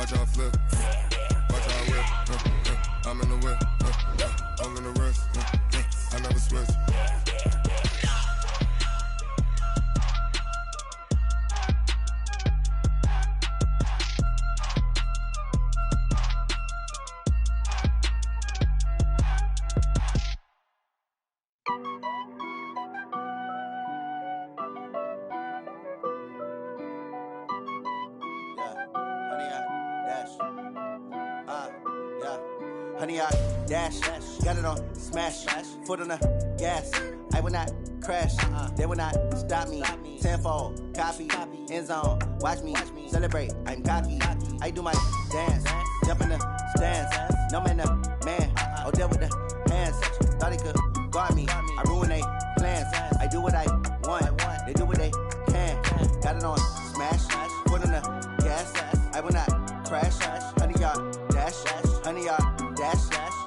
Watch how I flip. Watch how I whip. I'm in the whip. I'm in the wrist. I never switch. Honey, I dash, got it on smash, foot on the gas. I will not crash, they will not stop me. Tenfold, copy, end zone, watch me celebrate. I'm cocky, I do my dance, jump in the stands. No man, the man, oh, deal with the hands. Thought he could guard me, I ruin they plans. I do what I want, they do what they can. Got it on smash, foot on the gas. I will not crash, honey, y'all dash, honey, y'all dash,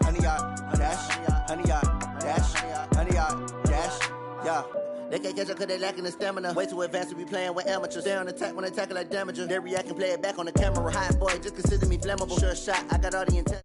honey, y'all dash, honey, y'all dash, honey, y'all dash, yeah. They can't catch up cause they lacking the stamina. Way too advanced to be playing with amateurs. Stay on attack when I tackle like damager. They react and play it back on the camera. Hot boy, just consider me flammable. Sure shot, I got all the intent.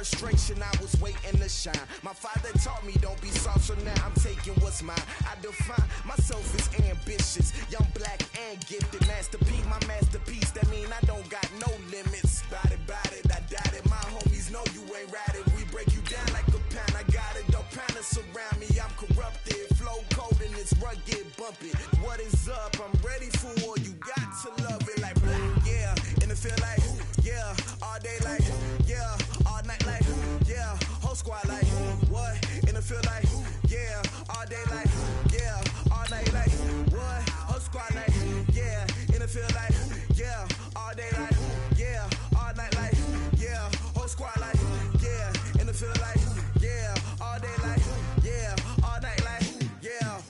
frustration, I was waiting to shine. My father taught me don't be soft, so now I'm taking what's mine. I define myself as ambitious, young, black, and gifted. Masterpiece, my masterpiece, that mean I don't got no limits. Bout it, I doubt it. My homies know you ain't ratted. We break you down like a pound. I got it, don't pound us around me. I'm corrupted, flow cold and it's rugged, bumpy. What is up? I'm ready for war. You got to love it like yeah, and it feel like yeah, all day like yeah, all night like yeah, whole squad like what? And it feel like yeah, all day like yeah, all night like what? Whole squad like yeah, and it feel like yeah, all day like yeah, all night like yeah, whole squad like yeah, and it feel like yeah, all day like yeah, all night like yeah.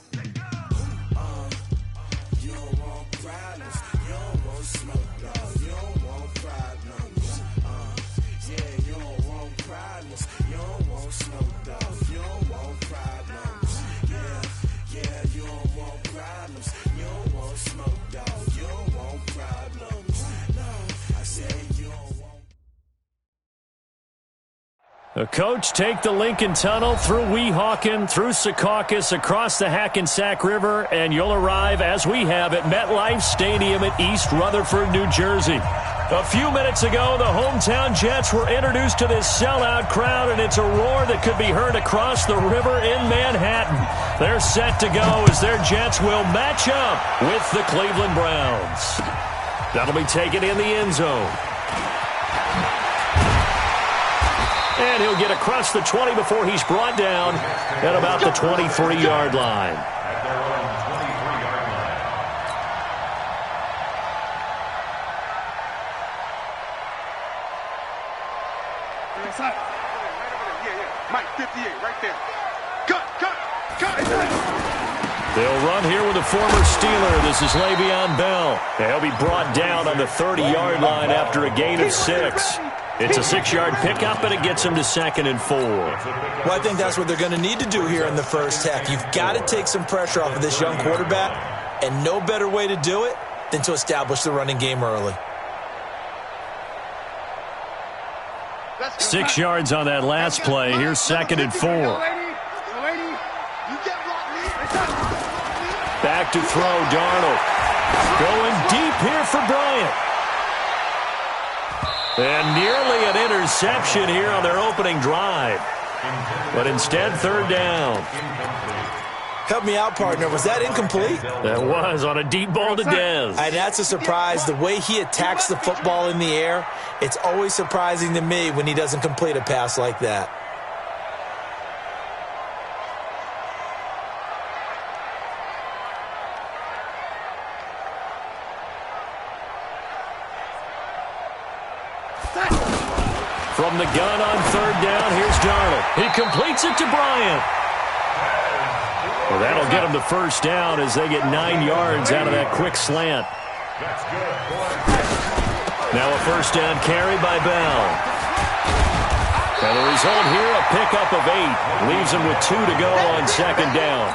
You don't want problems, you don't want smoke, dog. You don't want problems. Yeah, you don't want problems, you don't want smoke, dog. You don't want problems. Yeah, you don't want problems, you don't want smoke, dog. You don't want problems. No, I said you don't want. The coach take the Lincoln Tunnel through Weehawken, through Secaucus, across the Hackensack River, and you'll arrive, as we have, at MetLife Stadium at East Rutherford, New Jersey. A few minutes ago, the hometown Jets were introduced to this sellout crowd, and it's a roar that could be heard across the river in Manhattan. They're set to go as their Jets will match up with the Cleveland Browns. That'll be taken in the end zone. And he'll get across the 20 before he's brought down at about the 23-yard line. Mike, 58, right there. Cut. They'll run here with a former Steeler. This is Le'Veon Bell. He'll be brought down on the 30-yard line after a gain of 6. It's a 6-yard pickup, and it gets him to 2nd and 4. Well, I think that's what they're going to need to do here in the first half. You've got to take some pressure off of this young quarterback, and no better way to do it than to establish the running game early. 6 yards on that last play. Here's 2nd and 4. Back to throw, Darnold. Going deep here for Bryant. And nearly an interception here on their opening drive. But instead, 3rd down. Help me out, partner. Was that incomplete? That was on a deep ball to Dez. And that's a surprise. The way he attacks the football in the air, it's always surprising to me when he doesn't complete a pass like that. From the gun on 3rd down, here's Darnold. He completes it to Bryant. Well, that'll get him the 1st down as they get 9 yards out of that quick slant. Now a 1st down carry by Bell. And the result here, a pickup of 8. Leaves him with 2 to go on 2nd down.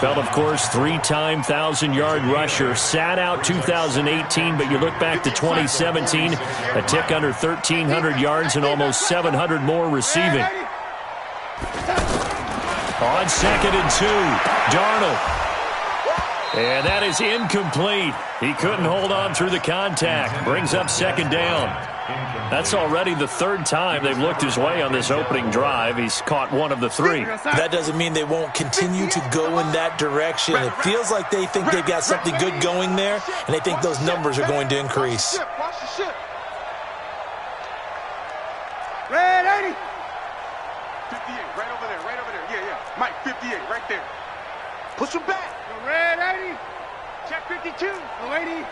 Bell, of course, 3-time 1,000-yard rusher. Sat out 2018, but you look back to 2017, a tick under 1,300 yards and almost 700 more receiving. On 2nd and 2, Darnold. And that is incomplete. He couldn't hold on through the contact. Brings up 2nd down. That's already the 3rd time they've looked his way on this opening drive. He's caught 1 of the 3. That doesn't mean they won't continue to go in that direction. It feels like they think they've got something good going there, and they think those numbers are going to increase. Watch the ship. Red 80. 58, right over there. Yeah. Mike, 58, right there. Push him back. Red 80. Check 52. 80.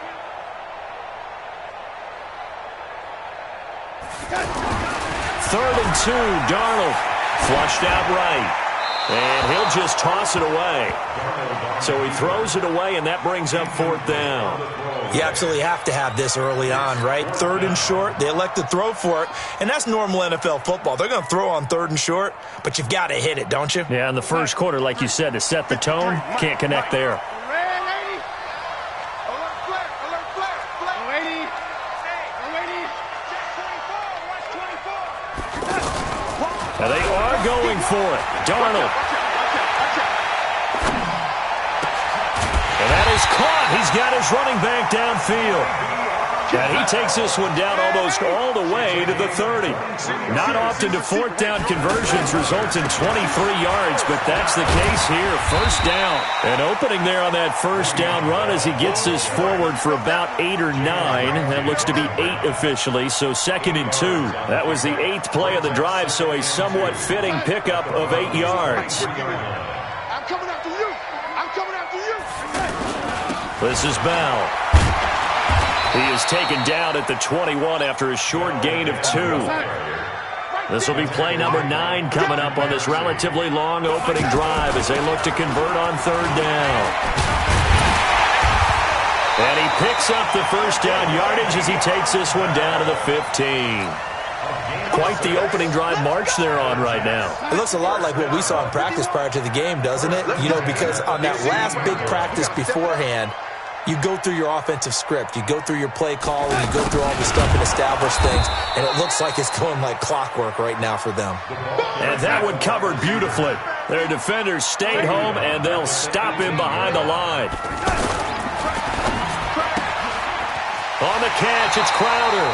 3rd and 2, Darnold. Flushed out right. And he'll just toss it away. So he throws it away, and that brings up 4th down. You absolutely have to have this early on, right? 3rd and short, they elect to throw for it, and that's normal NFL football. They're going to throw on 3rd and short, but you've got to hit it, don't you? Yeah, in the first quarter, like you said, to set the tone, can't connect there. And they are going for it. Darnold. And that is caught. He's got his running back downfield. And he takes this one down almost all the way to the 30. Not often do fourth down conversions result in 23 yards, but that's the case here. First down. An opening there on that first down run as he gets this forward for about 8 or 9. That looks to be 8 officially, so 2nd and 2. That was the 8th play of the drive, so a somewhat fitting pickup of 8 yards. I'm coming after you. I'm coming after you. This is Bell. He is taken down at the 21 after a short gain of 2. This will be play number 9 coming up on this relatively long opening drive as they look to convert on 3rd down. And he picks up the first down yardage as he takes this one down to the 15. Quite the opening drive march they're on right now. It looks a lot like what we saw in practice prior to the game, doesn't it? You know, because on that last big practice beforehand, you go through your offensive script, you go through your play call, and you go through all the stuff and establish things, and it looks like it's going like clockwork right now for them. And that one covered beautifully. Their defenders stayed home, and they'll stop him behind the line. On the catch, it's Crowder.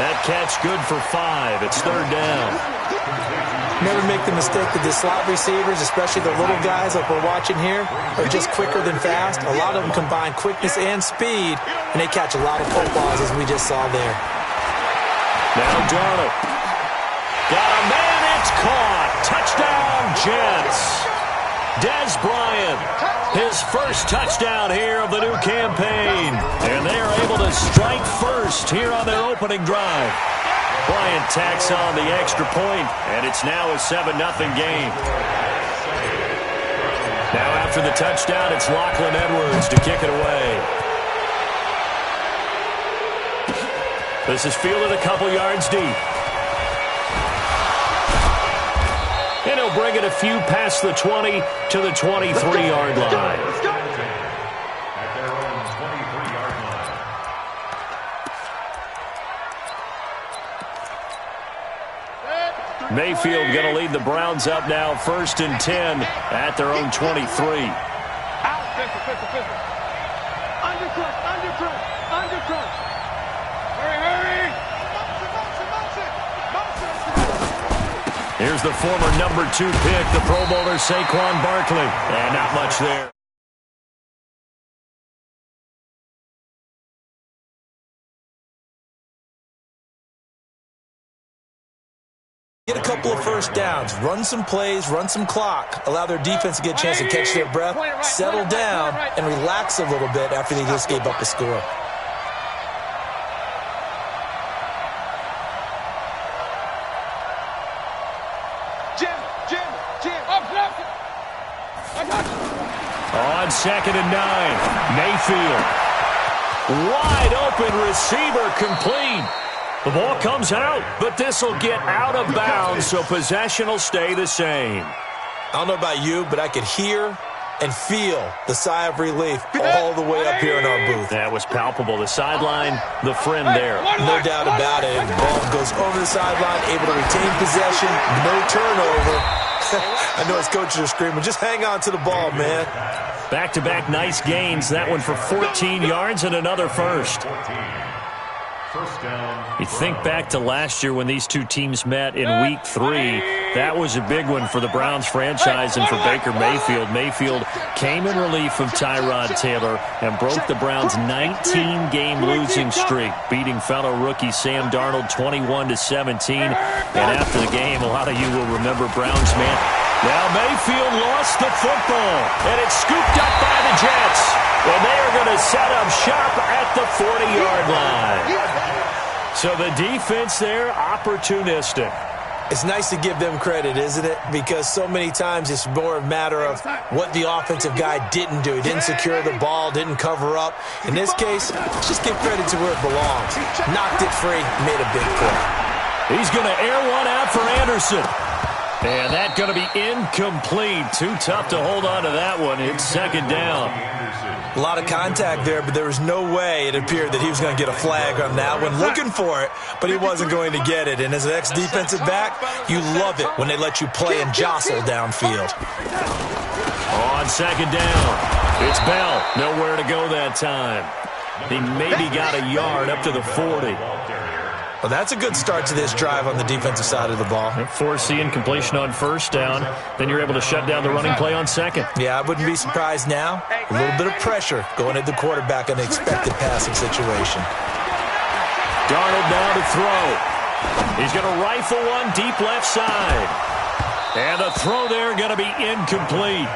That catch good for 5. It's 3rd down. Never make the mistake that the slot receivers, especially the little guys like we're watching here, are just quicker than fast. A lot of them combine quickness and speed, and they catch a lot of footballs, as we just saw there. Now Darnold. Got a man, it's caught. Touchdown, Jets. Dez Bryant, his first touchdown here of the new campaign. And they are able to strike first here on their opening drive. Bryant tacks on the extra point, and it's now a 7-0 game. Now after the touchdown, it's Lachlan Edwards to kick it away. This is fielded a couple yards deep. And he'll bring it a few past the 20 to the 23-yard line. Mayfield going to lead the Browns up now, 1st and 10 at their own 23. Undercut. Hurry. Here's the former number 2 pick, the Pro Bowler Saquon Barkley. And not much there. Get a couple of first downs, run some plays, run some clock, allow their defense to get a chance to catch their breath, settle down, and relax a little bit after they just gave up a score. Jim. On 2nd and 9, Mayfield. Wide open receiver complete. The ball comes out, but this will get out of bounds, so possession will stay the same. I don't know about you, but I could hear and feel the sigh of relief all the way up here in our booth. That was palpable. The sideline, the friend there. No doubt about it. The ball goes over the sideline, able to retain possession, no turnover. I know his coaches are screaming, just hang on to the ball, man. Back-to-back nice gains. That one for 14 yards and another first. You think back to last year when these two teams met in Week 3. That was a big one for the Browns franchise and for Baker Mayfield. Mayfield came in relief of Tyrod Taylor and broke the Browns' 19-game losing streak, beating fellow rookie Sam Darnold 21-17. And after the game, a lot of you will remember Browns man. Now Mayfield lost the football, and it's scooped up by the Jets. And they are going to set up shop at the 40-yard line. So the defense there, opportunistic. It's nice to give them credit, isn't it? Because so many times it's more a matter of what the offensive guy didn't do. He didn't secure the ball, didn't cover up. In this case, just give credit to where it belongs. Knocked it free, made a big play. He's going to air one out for Anderson. And that's going to be incomplete. Too tough to hold on to that one. It's second down. A lot of contact there, but there was no way it appeared that he was going to get a flag on that one. Looking for it, but he wasn't going to get it. And as an ex-defensive back, you love it when they let you play and jostle downfield. On second down, it's Bell. Nowhere to go that time. He maybe got a yard up to the 40. Well, that's a good start to this drive on the defensive side of the ball. Forcing incompletion on first down. Then you're able to shut down the running play on second. Yeah, I wouldn't be surprised now. A little bit of pressure going at the quarterback in an expected passing situation. Darnold now to throw. He's going to rifle one deep left side. And the throw there going to be incomplete.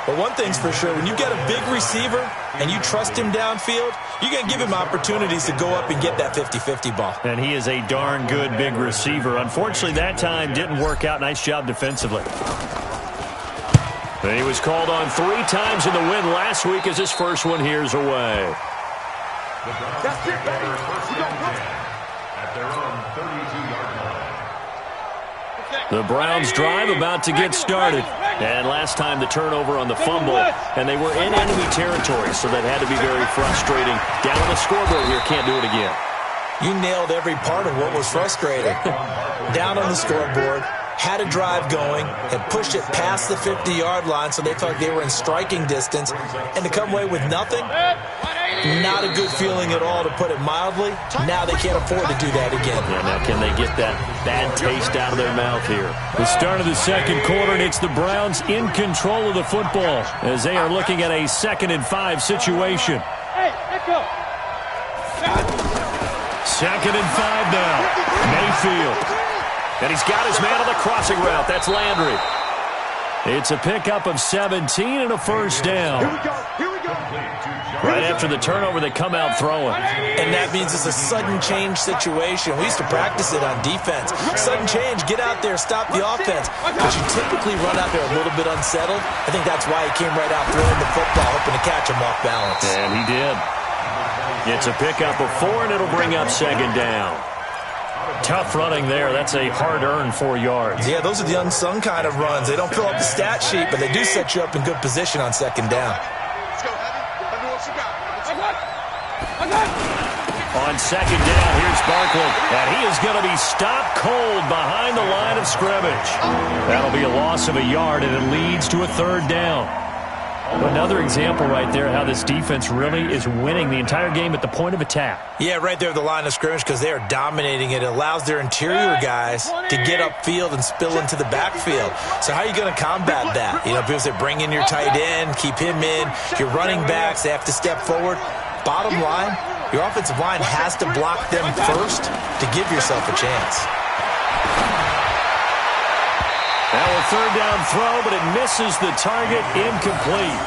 But one thing's for sure, when you get a big receiver and you trust him downfield, you're going to give him opportunities to go up and get that 50-50 ball. And he is a darn good big receiver. Unfortunately, that time didn't work out. Nice job defensively. And he was called on 3 times in the win last week as his first one here's away. That's it, baby. We don't go. At their own 32-yard line. The Browns drive about to get started. And last time the turnover on the fumble, and they were in enemy territory, so that had to be very frustrating. Down on the scoreboard here, can't do it again. You nailed every part of what was frustrating. Down on the scoreboard, had a drive going, had pushed it past the 50-yard line, so they thought they were in striking distance, and to come away with nothing, not a good feeling at all, to put it mildly. Now they can't afford to do that again. Yeah, now can they get that bad taste out of their mouth here? The start of the second quarter, and it's the Browns in control of the football as they are looking at a 2nd and 5 situation. Hey, let's go. 2nd and 5 now. Mayfield. And he's got his man on the crossing route. That's Landry. It's a pickup of 17 and a first down. Here we go. Here we go. Right after the turnover, they come out throwing. And that means it's a sudden change situation. We used to practice it on defense. Sudden change, get out there, stop the offense. But you typically run out there a little bit unsettled. I think that's why he came right out throwing the football, hoping to catch him off balance. And he did. It's a pickup of 4, and it'll bring up second down. Tough running there. That's a hard-earned 4 yards. Yeah, those are the unsung kind of runs. They don't fill up the stat sheet, but they do set you up in good position on second down. Let's go, Heavy. Let me know what you got. On second down, here's Barkley. And he is going to be stopped cold behind the line of scrimmage. That'll be a loss of a yard, and it leads to a 3rd down. Another example right there how this defense really is winning the entire game at the point of attack. Yeah, right there at the line of scrimmage, because they are dominating it. It allows their interior guys to get upfield and spill into the backfield. So how are you going to combat that? You know, people say bring in your tight end, keep him in. Your running backs, they have to step forward. Bottom line, your offensive line has to block them first to give yourself a chance. Now a 3rd down throw, but it misses the target, incomplete.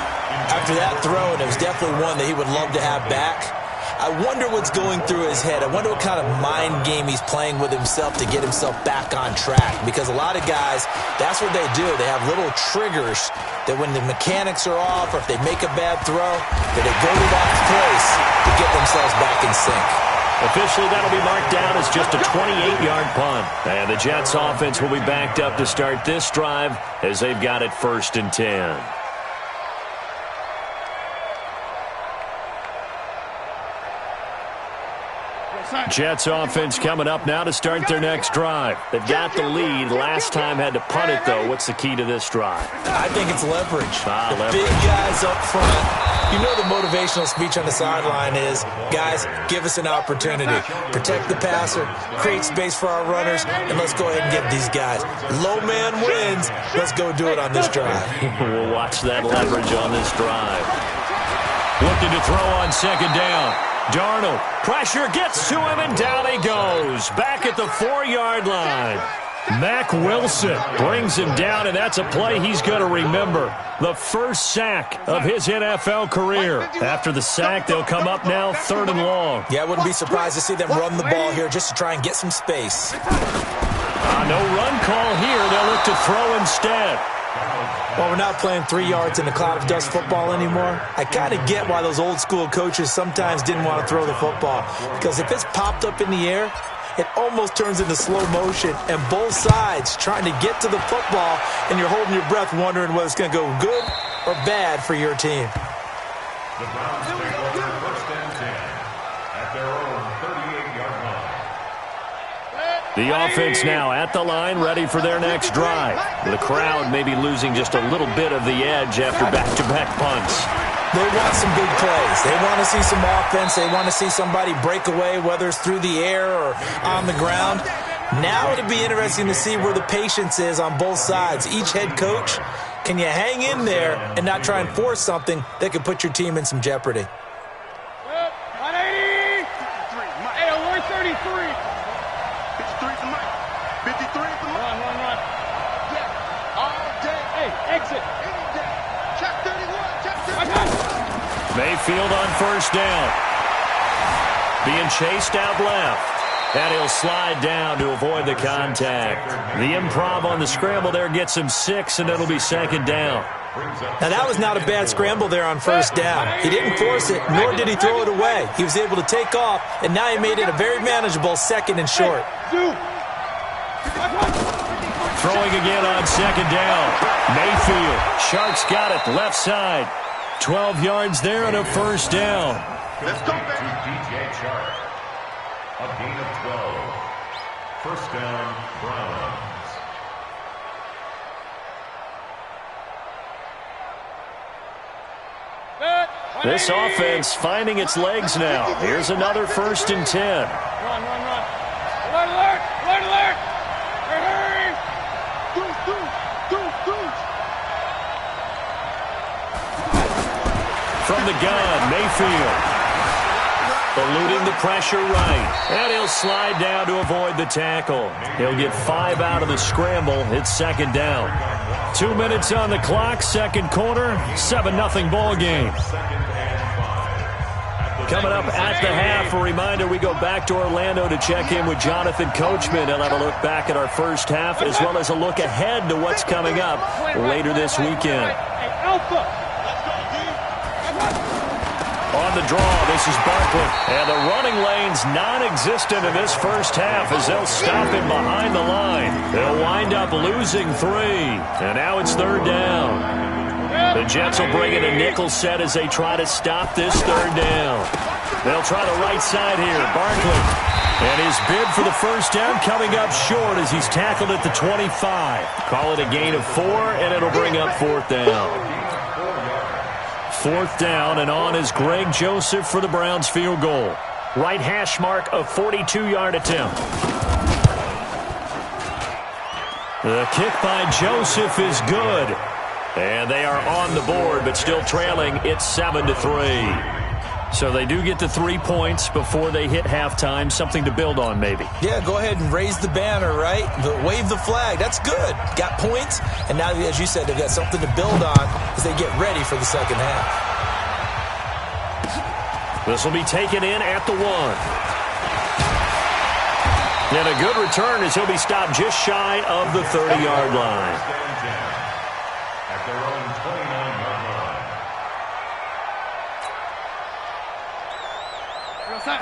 After that throw, and it was definitely one that he would love to have back, I wonder what's going through his head. I wonder what kind of mind game he's playing with himself to get himself back on track. Because a lot of guys, that's what they do. They have little triggers that when the mechanics are off or if they make a bad throw, that they go to that place to get themselves back in sync. Officially, that'll be marked down as just a 28-yard punt. And the Jets offense will be backed up to start this drive as they've got it 1st and 10. Jets offense coming up now to start their next drive. They've got the lead. Last time had to punt it, though. What's the key to this drive? I think it's leverage. Leverage. Big guys up front. You know the motivational speech on the sideline is, guys, give us an opportunity. Protect the passer, create space for our runners, and let's go ahead and get these guys. Low man wins. Let's go do it on this drive. We'll watch that leverage on this drive. Looking to throw on second down. Darnold, pressure gets to him, and down he goes. Back at the 4-yard line. Mack Wilson brings him down, and that's a play he's going to remember. The first sack of his NFL career. After the sack, they'll come up now 3rd and long. Yeah, I wouldn't be surprised to see them run the ball here just to try and get some space. No run call here. They'll look to throw instead. Well, we're not playing 3 yards in a cloud of dust football anymore. I kind of get why those old school coaches sometimes didn't want to throw the football. Because if it's popped up in the air, it almost turns into slow motion, and both sides trying to get to the football, and you're holding your breath wondering whether it's going to go good or bad for your team. The Browns take over first and 10 at their own 38-yard line. The offense now at the line, ready for their next drive. The crowd may be losing just a little bit of the edge after back-to-back punts. They want some big plays. They want to see some offense. They want to see somebody break away, whether it's through the air or on the ground. Now it'll be interesting to see where the patience is on both sides. Each head coach, can you hang in there and not try and force something that could put your team in some jeopardy? 180! 133! 53 is the mic. 53 is the mic. Run. Yeah, all day. Hey, exit. Any day. Check 31, check 31. Mayfield on first down. Being chased out left. And he'll slide down to avoid the contact. The improv on the scramble there gets him 6, and it'll be second down. Now, that was not a bad scramble there on first down. He didn't force it, nor did he throw it away. He was able to take off, and now he made it a very manageable second and short. Throwing again on second down. Mayfield. Sharks got it left side. 12 yards there and a first down. Let's go, baby. DJ Chark. A gain of 12. First down, Browns. This offense finding its legs now. Here's another first and 10. Run. Alert. Hurry. Deuce. From the gun, Mayfield. Eluding the pressure right. And he'll slide down to avoid the tackle. He'll get 5 out of the scramble. It's second down. 2 minutes on the clock, second quarter, 7-0 ball game. Coming up at the half, a reminder, we go back to Orlando to check in with Jonathan Coachman. He'll have a look back at our first half as well as a look ahead to what's coming up later this weekend. On the draw, this is Barkley. And the running lane's non-existent in this first half as they'll stop him behind the line. They'll wind up losing 3. And now it's third down. The Jets will bring in a nickel set as they try to stop this third down. They'll try the right side here. Barkley. And his bid for the first down coming up short as he's tackled at the 25. Call it a gain of 4, and it'll bring up fourth down. Fourth down, and on is Greg Joseph for the Browns field goal. Right hash mark, a 42-yard attempt. The kick by Joseph is good. And they are on the board, but still trailing. It's 7-3. So they do get the 3 points before they hit halftime. Something to build on, maybe. Yeah, go ahead and raise the banner, right? Wave the flag. That's good. Got points, and now, as you said, they've got something to build on as they get ready for the second half. This will be taken in at the 1. And a good return as he'll be stopped just shy of the 30-yard line. At their own 29-yard line.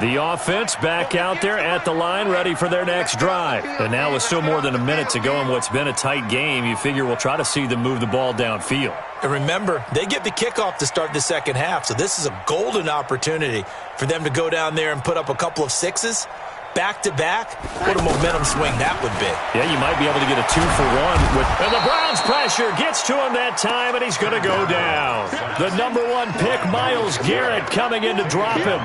The offense back out there at the line, ready for their next drive. And now with still more than a minute to go in what's been a tight game, you figure we'll try to see them move the ball downfield. And remember, they get the kickoff to start the second half, so this is a golden opportunity for them to go down there and put up a couple of 6s. Back-to-back, what a momentum swing that would be. Yeah, you might be able to get a 2-for-1. And the Browns pressure gets to him that time, and he's going to go down. The number 1 pick, Myles Garrett, coming in to drop him.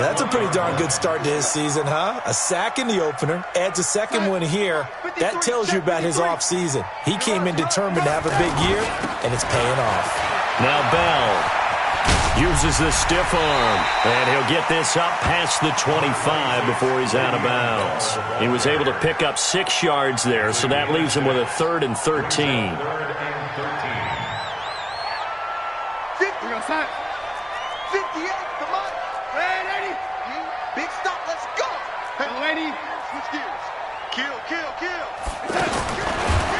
That's a pretty darn good start to his season, huh? A sack in the opener, adds a second one here. That tells you about his offseason. He came in determined to have a big year, and it's paying off. Now Bell uses the stiff arm, and he'll get this up past the 25 before he's out of bounds. He was able to pick up 6 yards there, so that leaves him with a 3rd and 13. 58, come on. Red 80. Big stop, let's go. Hey, lady, switch gears. Kill.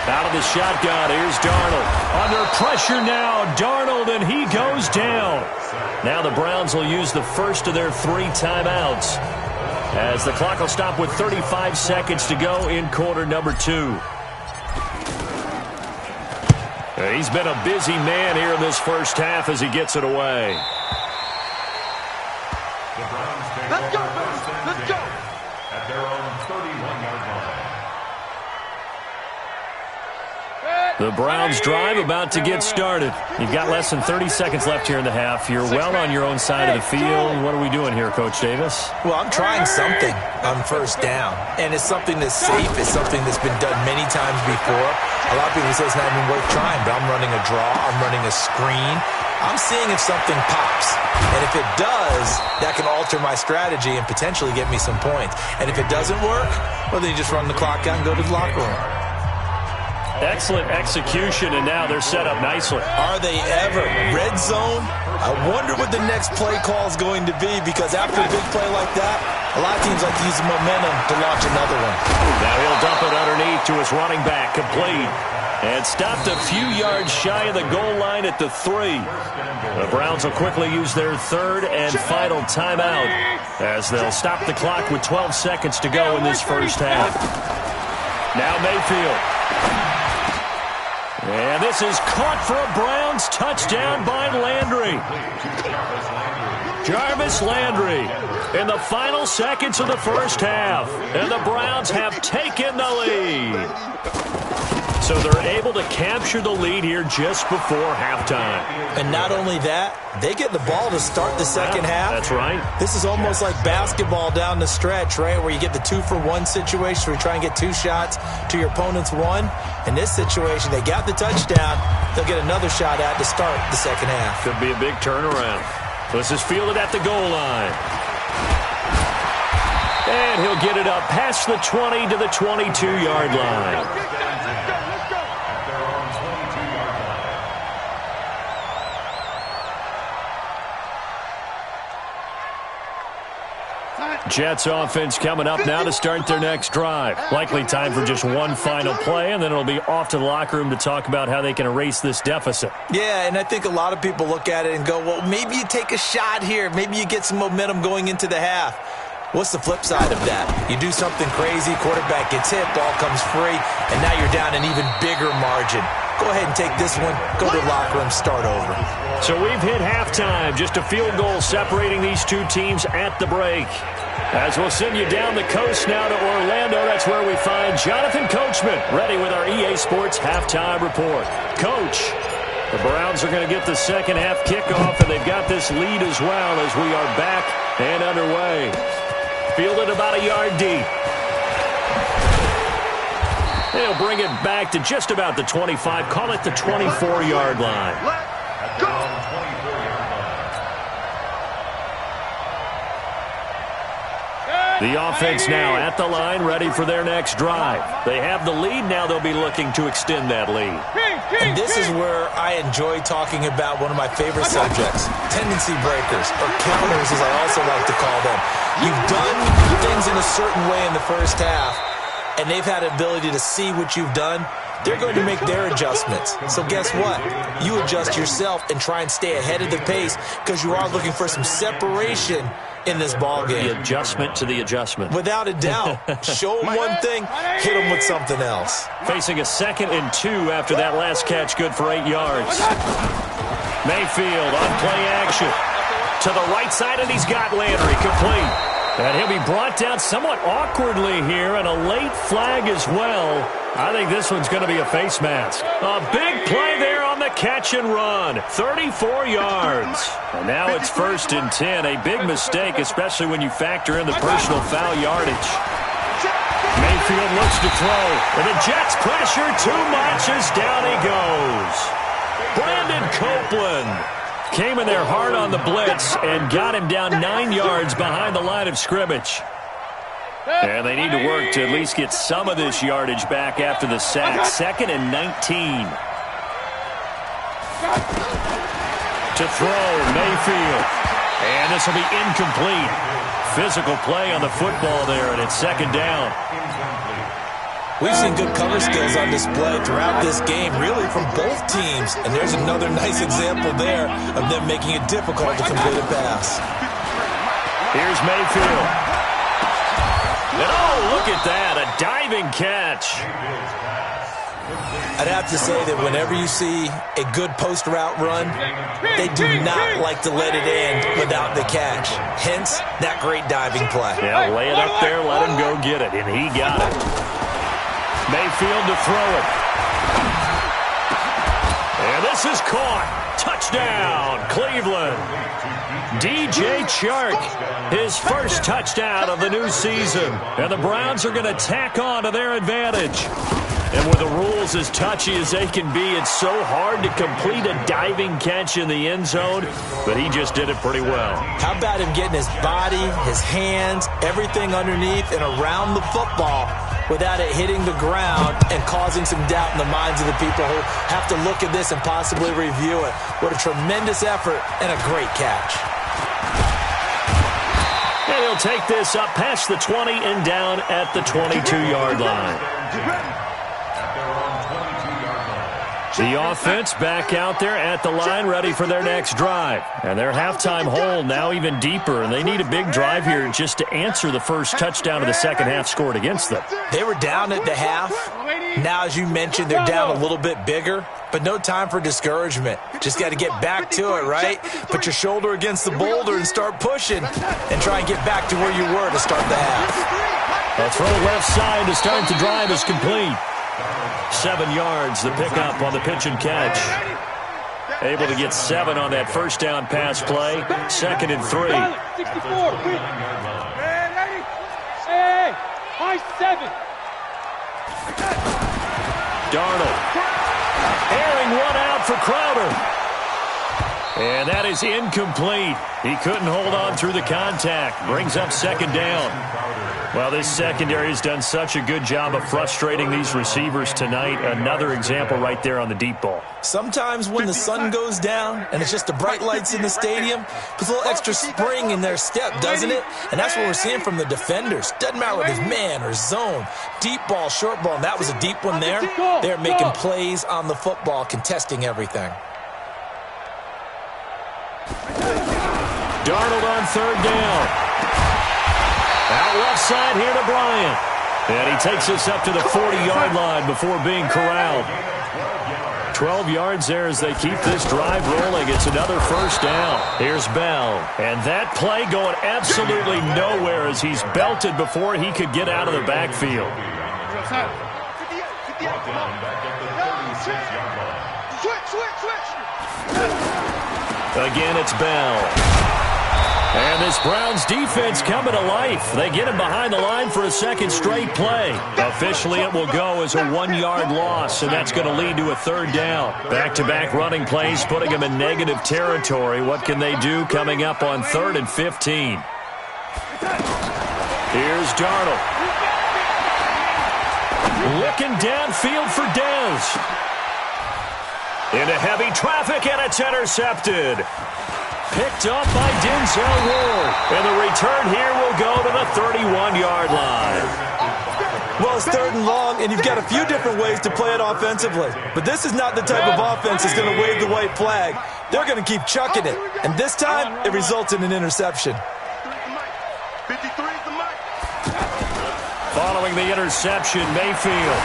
Out of the shotgun, here's Darnold. Under pressure now, Darnold, and he goes down. Now the Browns will use the first of their 3 timeouts. as the clock will stop with 35 seconds to go in quarter number 2. He's been a busy man here in this first half as he gets it away. Let's go, baby. Let's go. At their own 31-yard line. The Browns drive about to get started. You've got less than 30 seconds left here in the half. You're well on your own side of the field. What are we doing here, Coach Davis? Well, I'm trying something on first down, and it's something that's safe. It's something that's been done many times before. A lot of people say it's not even worth trying, but I'm running a draw. I'm running a screen. I'm seeing if something pops. And if it does, that can alter my strategy and potentially get me some points. And if it doesn't work, well, then you just run the clock out and go to the locker room. Excellent execution, and now they're set up nicely. Are they ever? Red zone? I wonder what the next play call is going to be, because after a big play like that, a lot of teams like to use the momentum to launch another one. Now he'll dump it underneath to his running back, complete. And stopped a few yards shy of the goal line at the 3. The Browns will quickly use their third and final timeout as they'll stop the clock with 12 seconds to go in this first half. Now Mayfield. And this is caught for a Browns touchdown by Landry. Jarvis Landry in the final seconds of the first half. And the Browns have taken the lead. So they're able to capture the lead here just before halftime. And not only that, they get the ball to start the second half. That's right. This is almost like basketball down the stretch, right, where you get the 2-for-1 situation where you try and get 2 shots to your opponent's 1. In this situation, they got the touchdown. They'll get another shot at to start the second half. Could be a big turnaround. This is fielded at the goal line. And he'll get it up past the 20 to the 22-yard line. Jets offense coming up now to start their next drive. Likely time for just one final play, and then it'll be off to the locker room to talk about how they can erase this deficit. Yeah, and I think a lot of people look at it and go, well, maybe you take a shot here. Maybe you get some momentum going into the half. What's the flip side of that? You do something crazy, quarterback gets hit, ball comes free, and now you're down an even bigger margin. Go ahead and take this one, go to the locker room, start over. So we've hit halftime, just a field goal separating these two teams at the break. As we'll send you down the coast now to Orlando, that's where we find Jonathan Coachman, ready with our EA Sports halftime report. Coach, the Browns are going to get the second half kickoff, and they've got this lead as well as we are back and underway. Fielded about a yard deep. They'll bring it back to just about the 25, call it the 24-yard line. At their own 24-yard line. The offense now at the line, ready for their next drive. They have the lead. Now they'll be looking to extend that lead. And this is where I enjoy talking about one of my favorite subjects, tendency breakers, or counters as I also like to call them. You've done things in a certain way in the first half, and they've had the ability to see what you've done. They're going to make their adjustments. So guess what? You adjust yourself and try and stay ahead of the pace because you are looking for some separation in this ball game. The adjustment to the adjustment. Without a doubt. Show them one thing, hit them with something else. Facing a 2nd and 2 after that last catch, good for 8 yards. Mayfield on play action. To the right side, and he's got Landry complete. And he'll be brought down somewhat awkwardly here, and a late flag as well. I think this one's going to be a face mask. A big play there on the catch and run. 34 yards. And now it's 1st and 10. A big mistake, especially when you factor in the personal foul yardage. Mayfield looks to throw. And the Jets pressure too much as down he goes. Brandon Copeland came in there hard on the blitz and got him down 9 yards behind the line of scrimmage. And they need to work to at least get some of this yardage back after the sack. 2nd and 19. To throw, Mayfield. And this will be incomplete. Physical play on the football there, and it's 2nd down. We've seen good cover skills on display throughout this game, really from both teams. And there's another nice example there of them making it difficult to complete a pass. Here's Mayfield. And oh, look at that, a diving catch. I'd have to say that whenever you see a good post route run, they do not like to let it end without the catch. Hence, that great diving play. Yeah, lay it up there, let him go get it, and he got it. Mayfield to throw it. And this is caught. Touchdown, Cleveland. DJ Chark, his first touchdown of the new season. And the Browns are going to tack on to their advantage. And with the rules as touchy as they can be, it's so hard to complete a diving catch in the end zone, but he just did it pretty well. How about him getting his body, his hands, everything underneath and around the football without it hitting the ground and causing some doubt in the minds of the people who have to look at this and possibly review it. What a tremendous effort and a great catch. And he'll take this up past the 20 and down at the 22-yard line. The offense back out there at the line, ready for their next drive. And their halftime hole now even deeper, and they need a big drive here just to answer the first touchdown of the second half scored against them. They were down at the half. Now, as you mentioned, they're down a little bit bigger, but no time for discouragement. Just got to get back to it, right? Put your shoulder against the boulder and start pushing and try and get back to where you were to start the half. A throw left side to start the drive is complete. 7 yards, the pickup on the pitch and catch. Able to get 7 on that first down pass play. 2nd and 3. 64, quick. Hey, high 7. Darnold. Airing one out for Crowder. And that is incomplete. He couldn't hold on through the contact. Brings up 2nd down. Well, this secondary has done such a good job of frustrating these receivers tonight. Another example right there on the deep ball. Sometimes when the sun goes down and it's just the bright lights in the stadium, puts a little extra spring in their step, doesn't it? And that's what we're seeing from the defenders. Doesn't matter whether it's man or zone, deep ball, short ball, and that was a deep one there. They're making plays on the football, contesting everything. Darnold on 3rd down. Out left side here to Bryant. And he takes us up to the 40-yard line before being corralled. 12 yards there as they keep this drive rolling. It's another first down. Here's Bell. And that play going absolutely nowhere as he's belted before he could get out of the backfield. Again, it's Bell. And this Browns defense coming to life. They get him behind the line for a second straight play. Officially, it will go as a 1-yard loss, and that's going to lead to a 3rd down. Back-to-back running plays, putting them in negative territory. What can they do coming up on 3rd and 15? Here's Darnold. Looking downfield for Dez. Into heavy traffic, and it's intercepted. Picked up by Denzel Ward. And the return here will go to the 31-yard line. Well, it's 3rd and long, and you've got a few different ways to play it offensively. But this is not the type of offense that's going to wave the white flag. They're going to keep chucking it. And this time, it results in an interception. Following the interception, Mayfield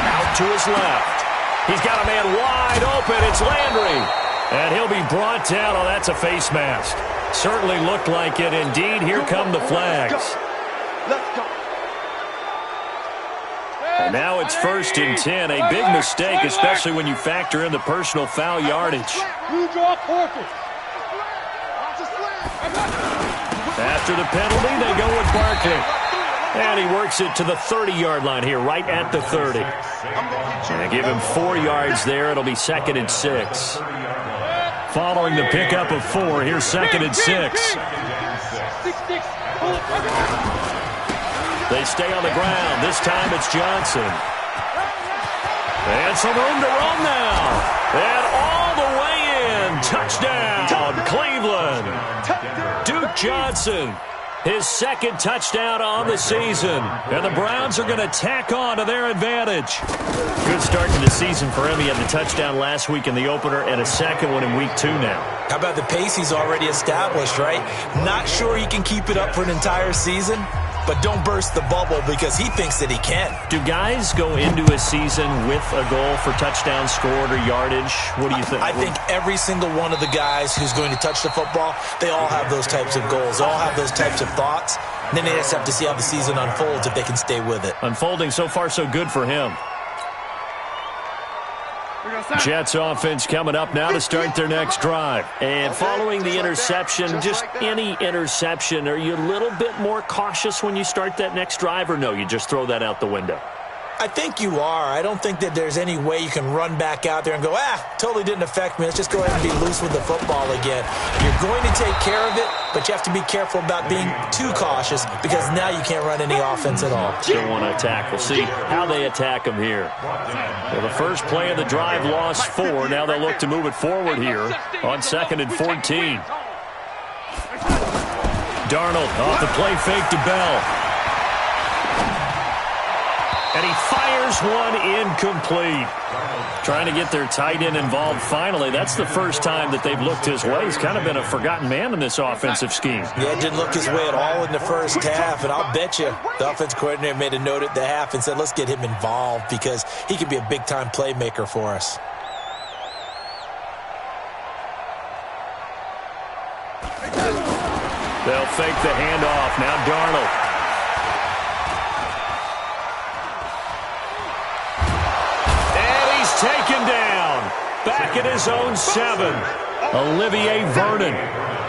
out to his left. He's got a man wide open. It's Landry. And he'll be brought down. Oh, that's a face mask. Certainly looked like it. Indeed, here come the flags. Let's go. And now it's 1st and 10. A big mistake, especially when you factor in the personal foul yardage. You draw corpus. After the penalty, they go with Barkley. And he works it to the 30-yard line here, right at the 30. And give him 4 yards there. It'll be 2nd and 6. Following the pickup of 4, here's 2nd and 6. They stay on the ground. This time it's Johnson. And some room to run now. And all the way in. Touchdown, Cleveland. Duke Johnson. His 2nd touchdown on the season. And the Browns are going to tack on to their advantage. Good start to the season for him. He had the touchdown last week in the opener and a 2nd one in week 2 now. How about the pace he's already established, right? Not sure he can keep it up for an entire season, but don't burst the bubble because he thinks that he can. Do guys go into a season with a goal for touchdown scored or yardage? What do you think? I think every single one of the guys who's going to touch the football, they all have those types of goals. They all have those types of thoughts. And then they just have to see how the season unfolds if they can stay with it. Unfolding so far so good for him. Jets offense coming up now to start their next drive. And following the interception, just any interception, are you a little bit more cautious when you start that next drive, or no, you just throw that out the window? I think you are. I don't think that there's any way you can run back out there and go, totally didn't affect me. Let's just go ahead and be loose with the football again. You're going to take care of it, but you have to be careful about being too cautious because now you can't run any offense at all. Still want to attack. We'll see how they attack them here. Well, the first play of the drive lost 4. Now they'll look to move it forward here on 2nd and 14. Darnold off the play fake to Bell. And he fires one incomplete. Trying to get their tight end involved finally. That's the first time that they've looked his way. He's kind of been a forgotten man in this offensive scheme. Yeah, it didn't look his way at all in the first half. And I'll bet you the offense coordinator made a note at the half and said, let's get him involved because he could be a big-time playmaker for us. They'll fake the handoff. Now Darnold. Taken down. Back at his own 7. Olivier Vernon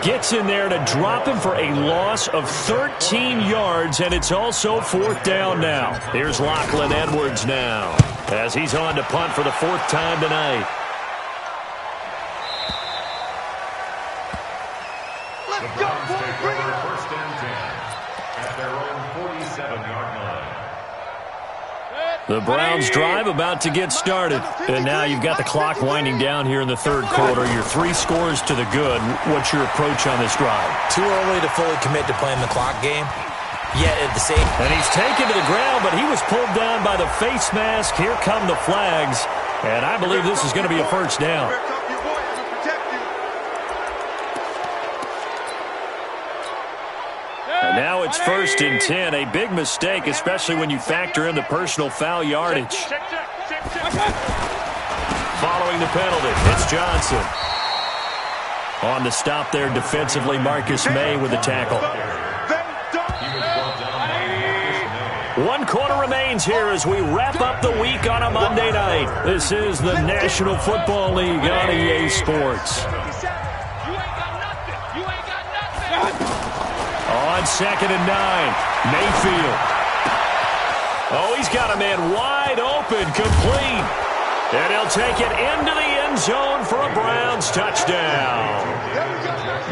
gets in there to drop him for a loss of 13 yards, and it's also 4th down now. Here's Lachlan Edwards now as he's on to punt for the 4th time tonight. The Browns take over 1st and 10 at their own 47-yard line. The Browns drive about to get started. And now you've got the clock winding down here in the 3rd quarter. You're 3 scores to the good. What's your approach on this drive? Too early to fully commit to playing the clock game. Yet at the same... And he's taken to the ground, but he was pulled down by the face mask. Here come the flags. And I believe this is going to be a 1st down. And now it's 1st and 10. A big mistake, especially when you factor in the personal foul yardage. Following the penalty, it's Johnson. On the stop there defensively, Marcus May with the tackle. 1 quarter remains here as we wrap up the week on a Monday night. This is the National Football League on EA Sports. On 2nd and 9, Mayfield. Oh, he's got a man wide open, complete. And he'll take it into the end zone for a Browns touchdown.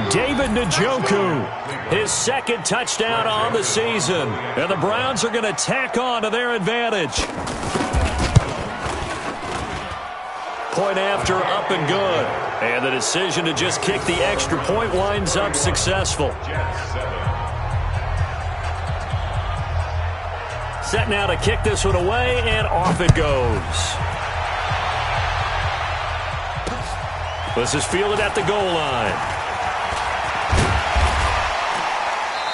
David Njoku, his 2nd touchdown on the season. And the Browns are going to tack on to their advantage. Point after, up and good. And the decision to just kick the extra point winds up successful. Set now to kick this one away, and off it goes. This is fielded at the goal line.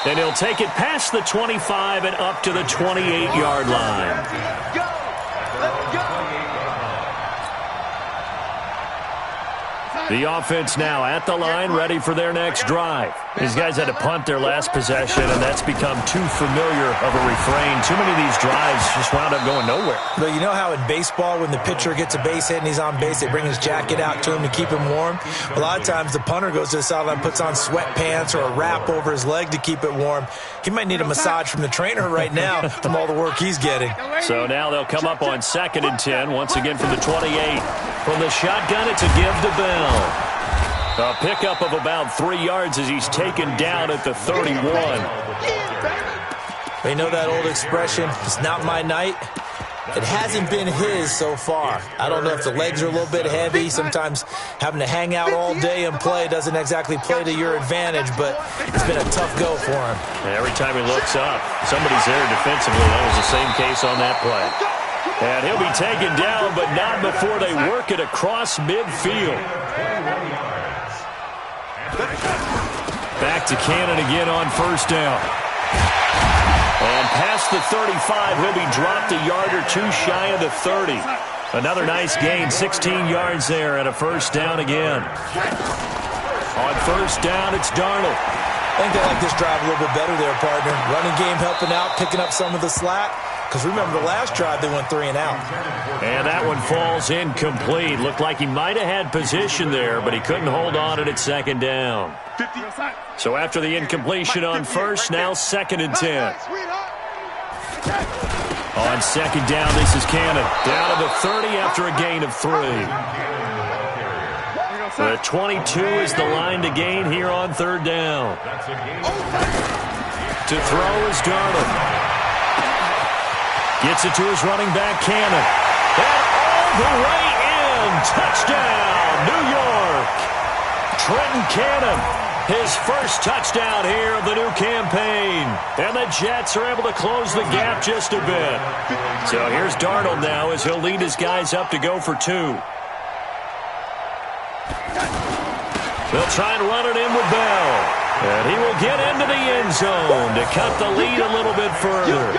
And he'll take it past the 25 and up to the 28-yard line. The offense now at the line, ready for their next drive. These guys had to punt their last possession, and that's become too familiar of a refrain. Too many of these drives just wound up going nowhere. But you know how in baseball, when the pitcher gets a base hit and he's on base, they bring his jacket out to him to keep him warm? A lot of times the punter goes to the sideline, puts on sweatpants or a wrap over his leg to keep it warm. He might need a massage from the trainer right now from all the work he's getting. So now they'll come up on 2nd and 10, once again from the 28. From the shotgun, it's a give to Bell. A pickup of about 3 yards as he's taken down at the 31. They know that old expression, it's not my night. It hasn't been his so far. I don't know if the legs are a little bit heavy. Sometimes having to hang out all day and play doesn't exactly play to your advantage, but it's been a tough go for him. Every time he looks up, somebody's there defensively. That was the same case on that play. And he'll be taken down, but not before they work it across midfield. Back to Cannon again on 1st down. And past the 35, he'll be dropped a yard or two shy of the 30. Another nice gain, 16 yards there and a first down again. On first down, it's Darnold. I think they like this drive a little bit better there, partner. Running game helping out, picking up some of the slack. Because remember, the last drive they went 3 and out. And that one falls incomplete. Looked like he might have had position there, but he couldn't hold on at second down. So after the incompletion on first, now 2nd and 10. On second down, this is Cannon. Down to the 30 after a gain of 3. The 22 is the line to gain here on third down. To throw is Darnold. Gets it to his running back, Cannon. And all the way in. Touchdown, New York. Trenton Cannon, his first touchdown here of the new campaign. And the Jets are able to close the gap just a bit. So here's Darnold now as he'll lead his guys up to go for 2. They'll try and run it in with Bell. And he will get into the end zone to cut the lead a little bit further.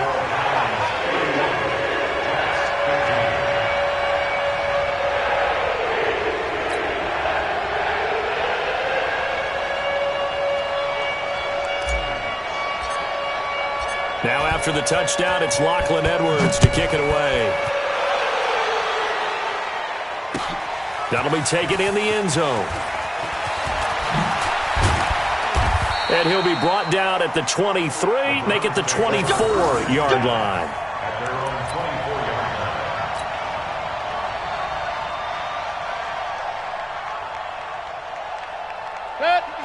Now after the touchdown, it's Lachlan Edwards to kick it away. That'll be taken in the end zone. And he'll be brought down at the 23, make it the 24-yard line.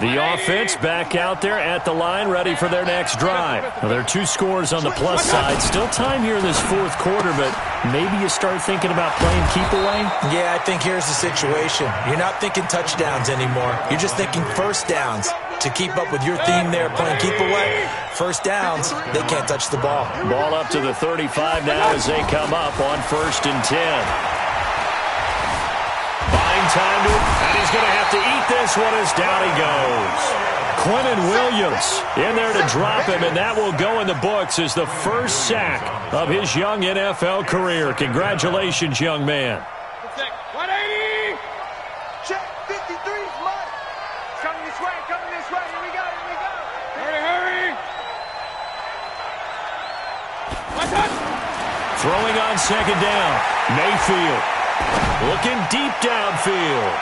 The offense back out there at the line, ready for their next drive. Now, there are 2 scores on the plus side. Still time here in this 4th quarter, but maybe you start thinking about playing keep away? Yeah, I think here's the situation. You're not thinking touchdowns anymore. You're just thinking first downs. To keep up with your theme there, playing keep away, first downs, they can't touch the ball. Ball up to the 35 now as they come up on 1st and 10. Buying time to him, and he's going to have to eat this one as down he goes. Quinnen Williams in there to drop him, and that will go in the books as the first sack of his young NFL career. Congratulations, young man. 180! Check, 53's mine. Coming this way, here we go. Hurry! Throwing on second down, Mayfield. Looking deep downfield.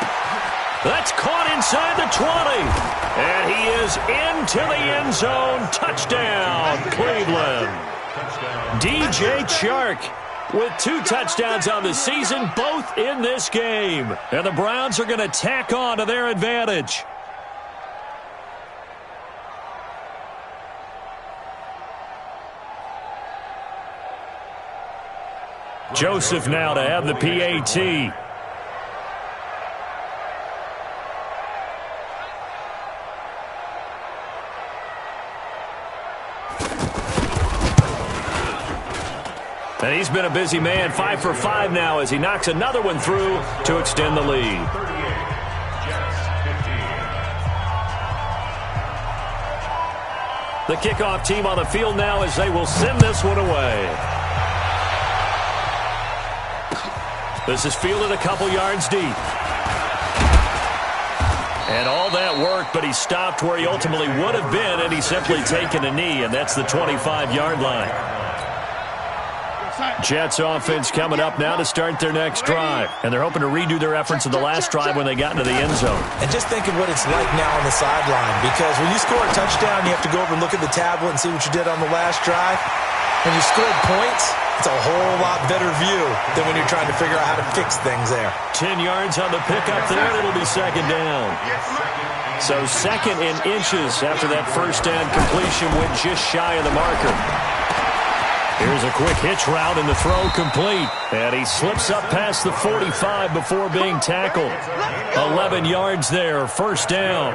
That's caught inside the 20. And he is into the end zone. Touchdown, Cleveland. DJ Chark with 2 touchdowns on the season, both in this game. And the Browns are going to tack on to their advantage. Joseph now to have the PAT. And he's been a busy man, 5 for 5 now as he knocks another one through to extend the lead. The kickoff team on the field now as they will send this one away. This is fielded a couple yards deep. And all that work, but he stopped where he ultimately would have been, and he's simply taken a knee, and that's the 25-yard line. Jets offense coming up now to start their next drive. And they're hoping to redo their efforts of the last drive when they got into the end zone. And just think of what it's like now on the sideline, because when you score a touchdown, you have to go over and look at the tablet and see what you did on the last drive. When you scored points, it's a whole lot better view than when you're trying to figure out how to fix things there. 10 yards on the pickup there, and it'll be second down. So 2nd in inches after that first down completion went just shy of the marker. Here's a quick hitch route, and the throw complete. And he slips up past the 45 before being tackled. 11 yards there, first down.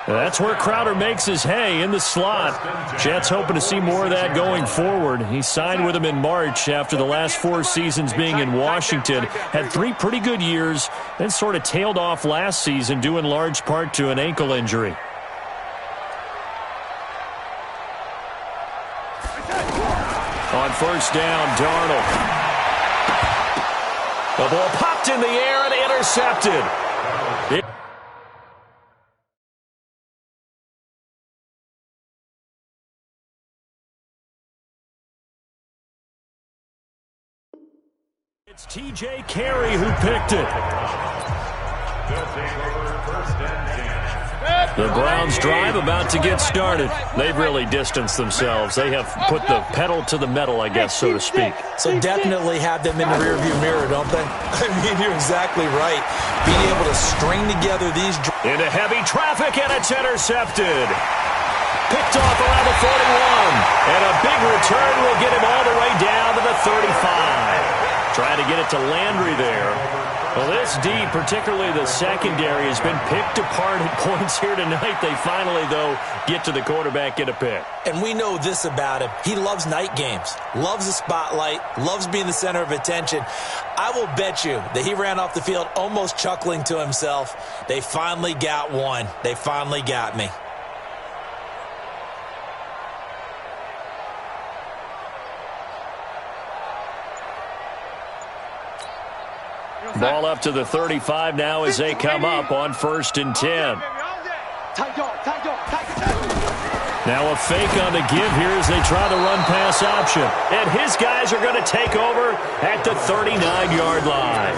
That's where Crowder makes his hay in the slot. Jets hoping to see more of that going forward. He signed with him in March after the last 4 seasons being in Washington. Had 3 pretty good years, then sort of tailed off last season due in large part to an ankle injury. on first down, Darnold. The ball popped in the air and intercepted. It's T.J. Carey who picked it. The Browns drive about to get started. They've really distanced themselves. They have put the pedal to the metal, I guess, so to speak. So definitely have them in the rearview mirror, don't they? I mean, you're exactly right. Being able to string together these... Into heavy traffic, and it's intercepted. Picked off around the 41. And a big return will get him all the way down to the 35. Trying to get it to Landry there. Well, this D, particularly the secondary, has been picked apart at points here tonight. They finally, though, get to the quarterback, get a pick. And we know this about him. He loves night games, loves the spotlight, loves being the center of attention. I will bet you that he ran off the field almost chuckling to himself. They finally got one. They finally got me. Ball up to the 35 now as they come up on 1st and 10. Now a fake on the give here as they try the run-pass option. And his guys are going to take over at the 39-yard line.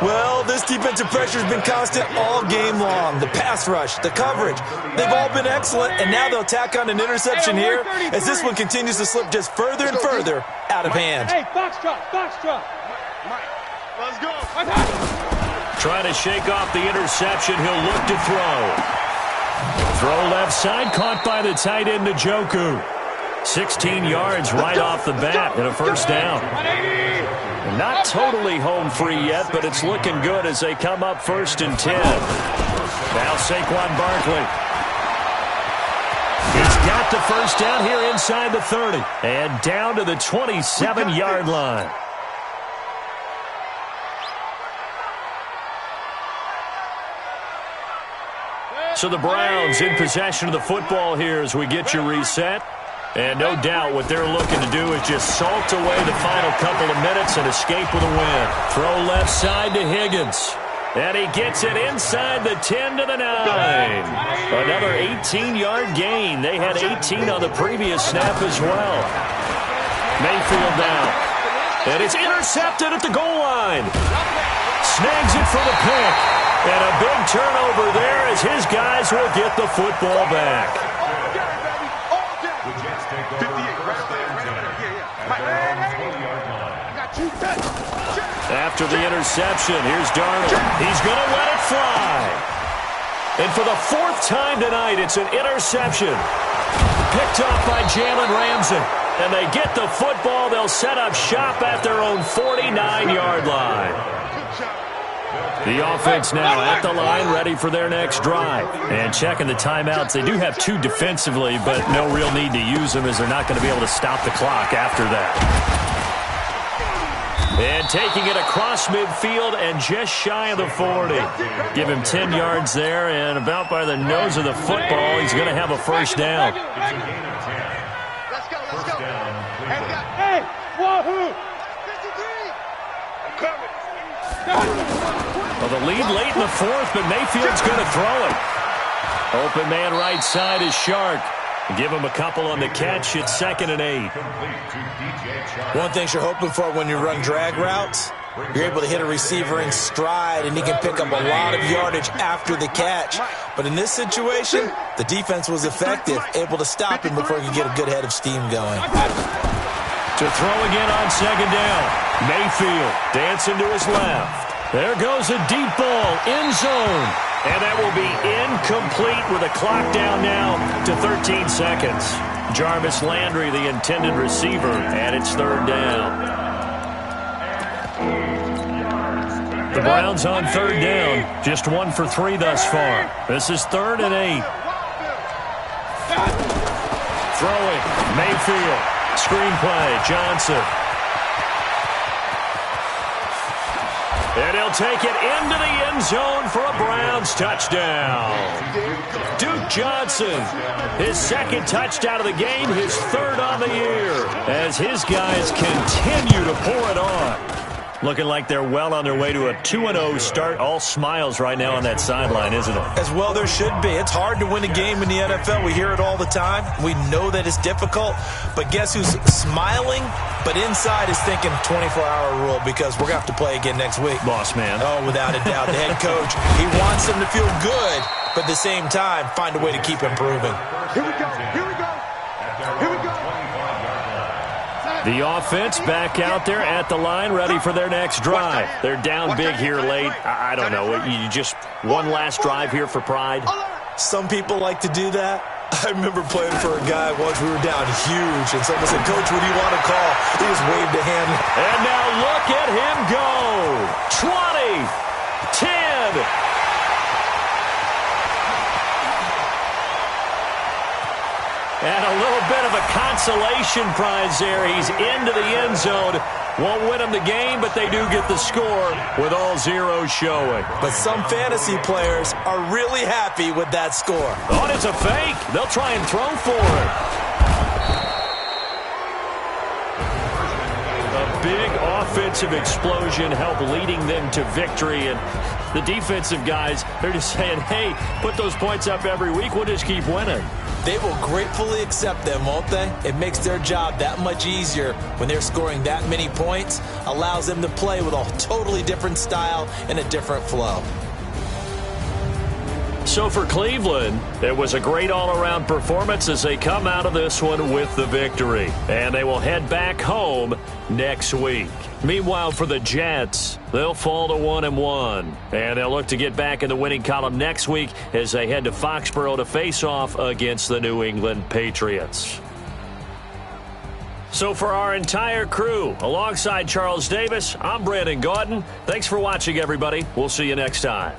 Well, this defensive pressure has been constant all game long. The pass rush, the coverage, they've all been excellent, and now they'll tack on an interception here as this one continues to slip just further and further out of hand. Hey, box drop. Let's go. Trying to shake off the interception. He'll look to throw. Throw left side, caught by the tight end, Njoku. 16 yards right off the bat and a first down. Not totally home free yet, but it's looking good as they come up 1st and 10. Now Saquon Barkley. He's got the first down here inside the 30 and down to the 27-yard line. So the Browns in possession of the football here as we get you reset. And no doubt what they're looking to do is just salt away the final couple of minutes and escape with a win. Throw left side to Higgins. And he gets it inside the 10 to the 9. Another 18-yard gain. They had 18 on the previous snap as well. Mayfield down. And it's intercepted at the goal line. Snags it for the pick. And a big turnover there as his guys will get the football back. After the interception, here's Darnold. He's going to let it fly. And for the 4th time tonight, it's an interception. Picked off by Jalen Ramsey. And they get the football. They'll set up shop at their own 49-yard line. The offense now at the line, ready for their next drive. And checking the timeouts. They do have 2 defensively, but no real need to use them as they're not going to be able to stop the clock after that. And taking it across midfield and just shy of the 40. Give him 10 yards there, and about by the nose of the football, he's going to have a first down. Let's go. Hey, wahoo! 53! I'm coming. Well, the lead late in the 4th, but Mayfield's going to throw it. Open man right side is Shark. Give him a couple on the catch. It's 2nd and 8. One thing you're hoping for when you run drag routes, you're able to hit a receiver in stride, and he can pick up a lot of yardage after the catch. But in this situation, the defense was effective, able to stop him before he could get a good head of steam going. To throw again on 2nd down. Mayfield dancing to his left. There goes a deep ball, end zone. And that will be incomplete with a clock down now to 13 seconds. Jarvis Landry, the intended receiver, and it's 3rd down. The Browns on 3rd down, just 1 for 3 thus far. This is 3rd and 8. Throwing, Mayfield, screenplay, Johnson. And he'll take it into the end zone for a Browns touchdown. Duke Johnson, his second touchdown of the game, his third on the year, as his guys continue to pour it on. Looking like they're well on their way to a 2-0 start. All smiles right now on that sideline, isn't it? As well there should be. It's hard to win a game in the NFL. We hear it all the time. We know that it's difficult. But guess who's smiling? But inside is thinking 24-hour rule because we're going to have to play again next week. Boss man. Oh, without a doubt. The head coach, he wants them to feel good, but at the same time, find a way to keep improving. Here we go. Here we go. Here we go. The offense back out there at the line, ready for their next drive. They're down big here late. I don't know. You just one last drive here for pride. Some people like to do that. I remember playing for a guy once we were down huge, and someone said, "Coach, what do you want to call?" He just waved a hand. And now look at him go. 20, 10. And a little bit of a consolation prize there. He's into the end zone. Won't win them the game, but they do get the score with all zeros showing. But some fantasy players are really happy with that score. Oh, it's a fake. They'll try and throw for it. A big offensive explosion helped leading them to victory. And the defensive guys, they're just saying, hey, put those points up every week. We'll just keep winning. They will gratefully accept them, won't they? It makes their job that much easier when they're scoring that many points. Allows them to play with a totally different style and a different flow. So for Cleveland, it was a great all-around performance as they come out of this one with the victory. And they will head back home next week. Meanwhile, for the Jets, they'll fall to 1-1. And they'll look to get back in the winning column next week as they head to Foxborough to face off against the New England Patriots. So for our entire crew, alongside Charles Davis, I'm Brandon Gaudin. Thanks for watching, everybody. We'll see you next time.